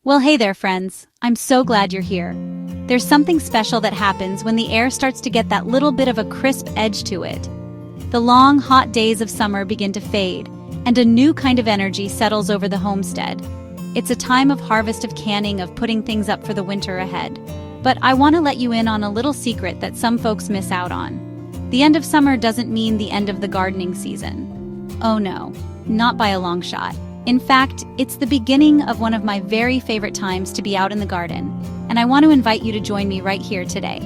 Well, hey there, friends. I'm so glad you're here. There's something special that happens when the air starts to get that little bit of a crisp edge to it. The long, hot days of summer begin to fade, and a new kind of energy settles over the homestead. It's a time of harvest, of canning, of putting things up for the winter ahead. But I want to let you in on a little secret that some folks miss out on. The end of summer doesn't mean the end of the gardening season. Oh no, not by a long shot. In fact, it's the beginning of one of my very favorite times to be out in the garden, and I want to invite you to join me right here today.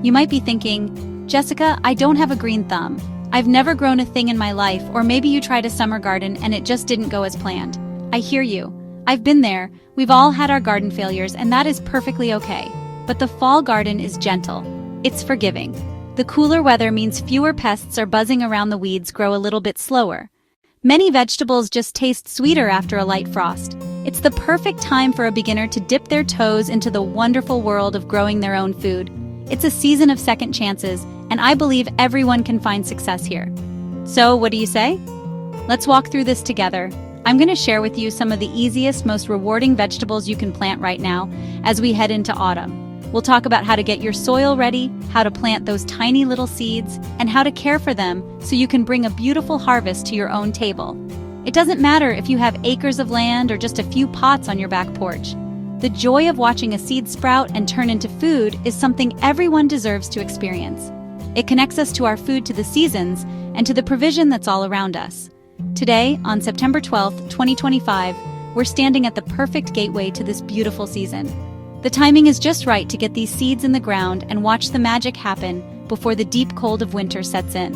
You might be thinking, Jessica, I don't have a green thumb. I've never grown a thing in my life, or maybe you tried a summer garden and it just didn't go as planned. I hear you. I've been there. We've all had our garden failures, and that is perfectly okay. But the fall garden is gentle. It's forgiving. The cooler weather means fewer pests are buzzing around, the weeds grow a little bit slower. Many vegetables just taste sweeter after a light frost. It's the perfect time for a beginner to dip their toes into the wonderful world of growing their own food. It's a season of second chances, and I believe everyone can find success here. So, what do you say? Let's walk through this together. I'm going to share with you some of the easiest, most rewarding vegetables you can plant right now as we head into autumn. We'll talk about how to get your soil ready, how to plant those tiny little seeds, and how to care for them so you can bring a beautiful harvest to your own table. It doesn't matter if you have acres of land or just a few pots on your back porch. The joy of watching a seed sprout and turn into food is something everyone deserves to experience. It connects us to our food, to the seasons, and to the provision that's all around us. Today, on September 12th, 2025, we're standing at the perfect gateway to this beautiful season. The timing is just right to get these seeds in the ground and watch the magic happen before the deep cold of winter sets in.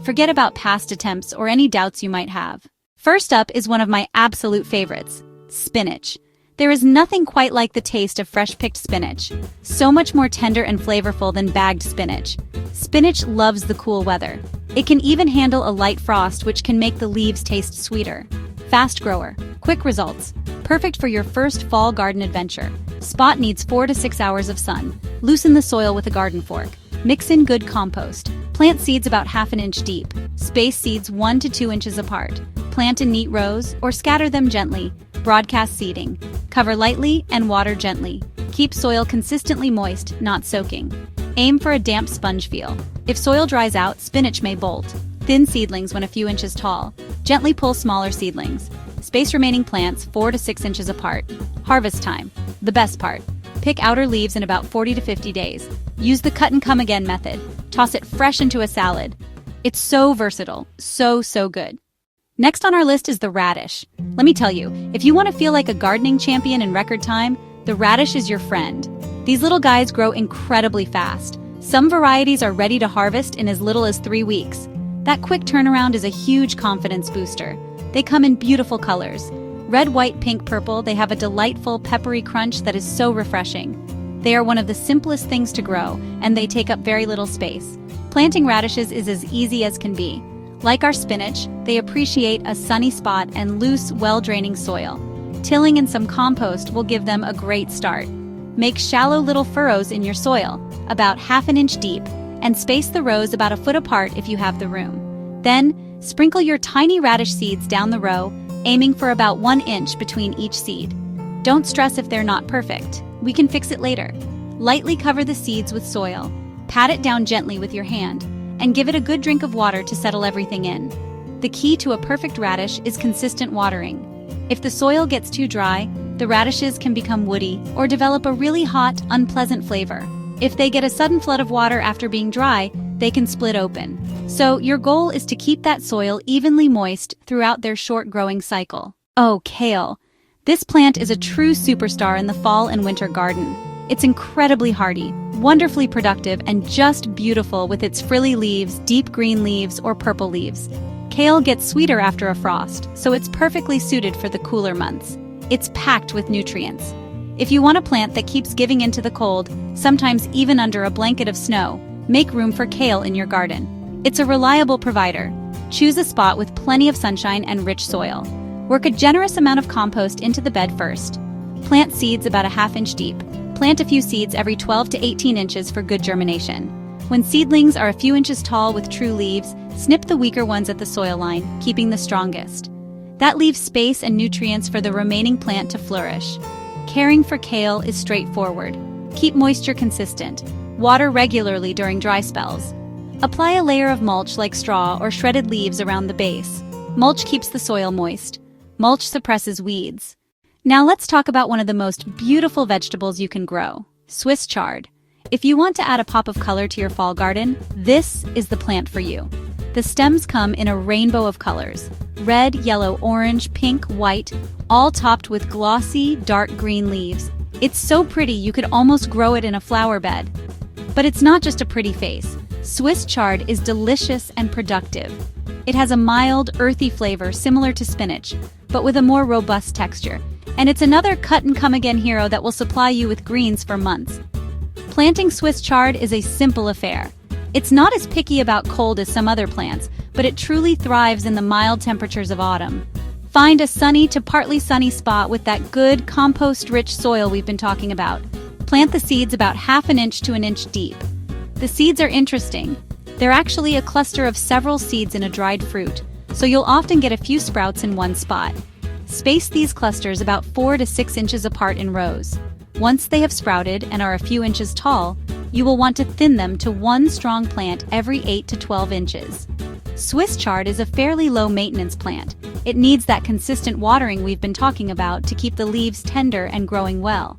Forget about past attempts or any doubts you might have. First up is one of my absolute favorites, spinach. There is nothing quite like the taste of fresh-picked spinach. So much more tender and flavorful than bagged spinach. Spinach loves the cool weather. It can even handle a light frost, which can make the leaves taste sweeter. Fast grower, quick results. Perfect for your first fall garden adventure. Spot needs 4 to 6 hours of sun. Loosen the soil with a garden fork. Mix in good compost. Plant seeds about ½ inch deep. Space seeds 1 to 2 inches apart. Plant in neat rows or scatter them gently. Broadcast seeding. Cover lightly and water gently. Keep soil consistently moist, not soaking. Aim for a damp sponge feel. If soil dries out, spinach may bolt. Thin seedlings when a few inches tall. Gently pull smaller seedlings. Space remaining plants 4 to 6 inches apart. Harvest time. The best part. Pick outer leaves in about 40 to 50 days. Use the cut and come again method. Toss it fresh into a salad. It's so versatile. So good. Next on our list is the radish. Let me tell you, if you want to feel like a gardening champion in record time, the radish is your friend. These little guys grow incredibly fast. Some varieties are ready to harvest in as little as 3 weeks. That quick turnaround is a huge confidence booster. They come in beautiful colors. Red, white, pink, purple, they have a delightful, peppery crunch that is so refreshing. They are one of the simplest things to grow, and they take up very little space. Planting radishes is as easy as can be. Like our spinach, they appreciate a sunny spot and loose, well-draining soil. Tilling and some compost will give them a great start. Make shallow little furrows in your soil, about ½ an inch deep, and space the rows about 1 foot apart if you have the room. Then, sprinkle your tiny radish seeds down the row, aiming for about 1 inch between each seed. Don't stress if they're not perfect. We can fix it later. Lightly cover the seeds with soil. Pat it down gently with your hand, and give it a good drink of water to settle everything in. The key to a perfect radish is consistent watering. If the soil gets too dry, the radishes can become woody or develop a really hot, unpleasant flavor. If they get a sudden flood of water after being dry, they can split open. So your goal is to keep that soil evenly moist throughout their short growing cycle. Oh, kale. This plant is a true superstar in the fall and winter garden. It's incredibly hardy, wonderfully productive, and just beautiful with its frilly leaves, deep green leaves, or purple leaves. Kale gets sweeter after a frost, so it's perfectly suited for the cooler months. It's packed with nutrients. If you want a plant that keeps giving into the cold, sometimes even under a blanket of snow, make room for kale in your garden. It's a reliable provider. Choose a spot with plenty of sunshine and rich soil. Work a generous amount of compost into the bed first. Plant seeds about ½ inch deep. Plant a few seeds every 12 to 18 inches for good germination. When seedlings are a few inches tall with true leaves, snip the weaker ones at the soil line, keeping the strongest. That leaves space and nutrients for the remaining plant to flourish. Caring for kale is straightforward. Keep moisture consistent. Water regularly during dry spells. Apply a layer of mulch like straw or shredded leaves around the base. Mulch keeps the soil moist. Mulch suppresses weeds. Now let's talk about one of the most beautiful vegetables you can grow, Swiss chard. If you want to add a pop of color to your fall garden, this is the plant for you. The stems come in a rainbow of colors: red, yellow, orange, pink, white, all topped with glossy, dark green leaves. It's so pretty you could almost grow it in a flower bed. But it's not just a pretty face. Swiss chard is delicious and productive. It has a mild, earthy flavor similar to spinach, but with a more robust texture. And it's another cut-and-come-again hero that will supply you with greens for months. Planting Swiss chard is a simple affair. It's not as picky about cold as some other plants, but it truly thrives in the mild temperatures of autumn. Find a sunny to partly sunny spot with that good, compost-rich soil we've been talking about. Plant the seeds about ½ inch to 1 inch deep. The seeds are interesting. They're actually a cluster of several seeds in a dried fruit, so you'll often get a few sprouts in one spot. Space these clusters about 4 to 6 inches apart in rows. Once they have sprouted and are a few inches tall, you will want to thin them to one strong plant every 8 to 12 inches. Swiss chard is a fairly low-maintenance plant. It needs that consistent watering we've been talking about to keep the leaves tender and growing well.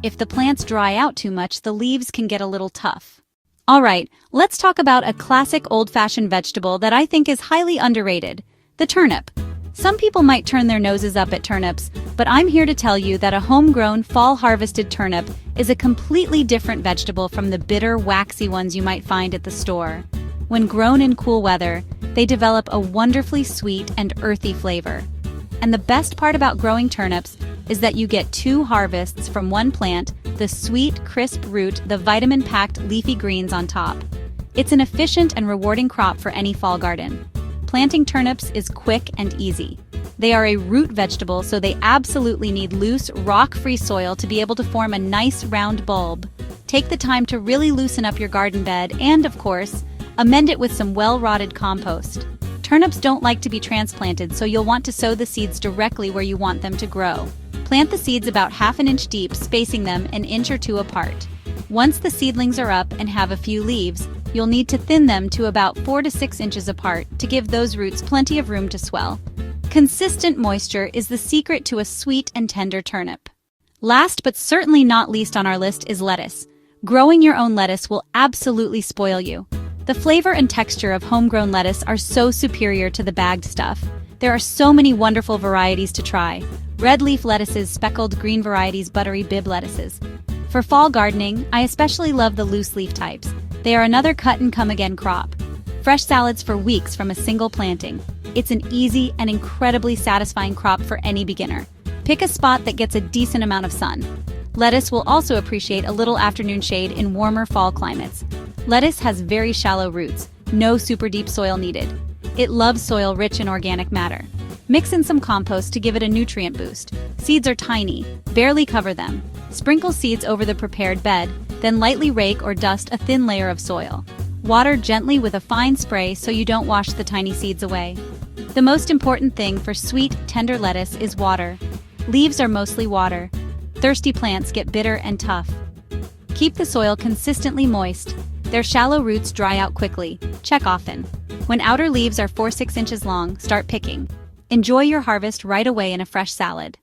If the plants dry out too much, the leaves can get a little tough. Alright, let's talk about a classic old-fashioned vegetable that I think is highly underrated, the turnip. Some people might turn their noses up at turnips, but I'm here to tell you that a homegrown, fall-harvested turnip is a completely different vegetable from the bitter, waxy ones you might find at the store. When grown in cool weather, they develop a wonderfully sweet and earthy flavor. And the best part about growing turnips is that you get 2 harvests from one plant, the sweet, crisp root, the vitamin-packed leafy greens on top. It's an efficient and rewarding crop for any fall garden. Planting turnips is quick and easy. They are a root vegetable, so they absolutely need loose, rock-free soil to be able to form a nice round bulb. Take the time to really loosen up your garden bed and, of course, amend it with some well-rotted compost. Turnips don't like to be transplanted, so you'll want to sow the seeds directly where you want them to grow. Plant the seeds about ½ inch deep, spacing them 1 inch or 2 apart. Once the seedlings are up and have a few leaves, you'll need to thin them to about 4 to 6 inches apart to give those roots plenty of room to swell. Consistent moisture is the secret to a sweet and tender turnip. Last but certainly not least on our list is lettuce. Growing your own lettuce will absolutely spoil you. The flavor and texture of homegrown lettuce are so superior to the bagged stuff. There are so many wonderful varieties to try. Red leaf lettuces, speckled green varieties, buttery Bibb lettuces. For fall gardening, I especially love the loose leaf types. They are another cut-and-come-again crop. Fresh salads for weeks from a single planting. It's an easy and incredibly satisfying crop for any beginner. Pick a spot that gets a decent amount of sun. Lettuce will also appreciate a little afternoon shade in warmer fall climates. Lettuce has very shallow roots, no super deep soil needed. It loves soil rich in organic matter. Mix in some compost to give it a nutrient boost. Seeds are tiny, barely cover them. Sprinkle seeds over the prepared bed, then lightly rake or dust a thin layer of soil. Water gently with a fine spray so you don't wash the tiny seeds away. The most important thing for sweet, tender lettuce is water. Leaves are mostly water. Thirsty plants get bitter and tough. Keep the soil consistently moist. Their shallow roots dry out quickly. Check often. When outer leaves are 4–6 inches long, start picking. Enjoy your harvest right away in a fresh salad.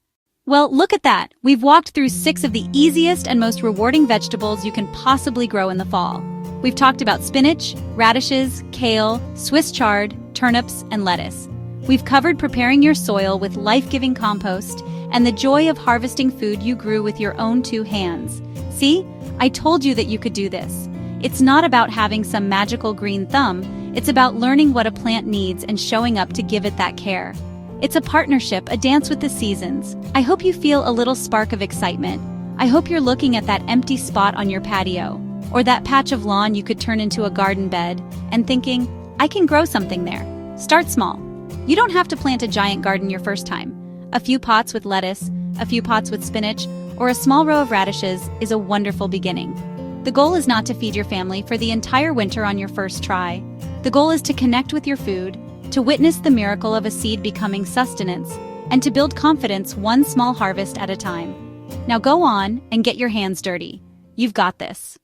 Well, look at that! We've walked through 6 of the easiest and most rewarding vegetables you can possibly grow in the fall. We've talked about spinach, radishes, kale, Swiss chard, turnips, and lettuce. We've covered preparing your soil with life-giving compost and the joy of harvesting food you grew with your own 2 hands. See? I told you that you could do this. It's not about having some magical green thumb. It's about learning what a plant needs and showing up to give it that care. It's a partnership, a dance with the seasons. I hope you feel a little spark of excitement. I hope you're looking at that empty spot on your patio, or that patch of lawn you could turn into a garden bed, and thinking, I can grow something there. Start small. You don't have to plant a giant garden your first time. A few pots with lettuce, a few pots with spinach, or a small row of radishes is a wonderful beginning. The goal is not to feed your family for the entire winter on your first try. The goal is to connect with your food, to witness the miracle of a seed becoming sustenance, and to build confidence one small harvest at a time. Now go on and get your hands dirty. You've got this.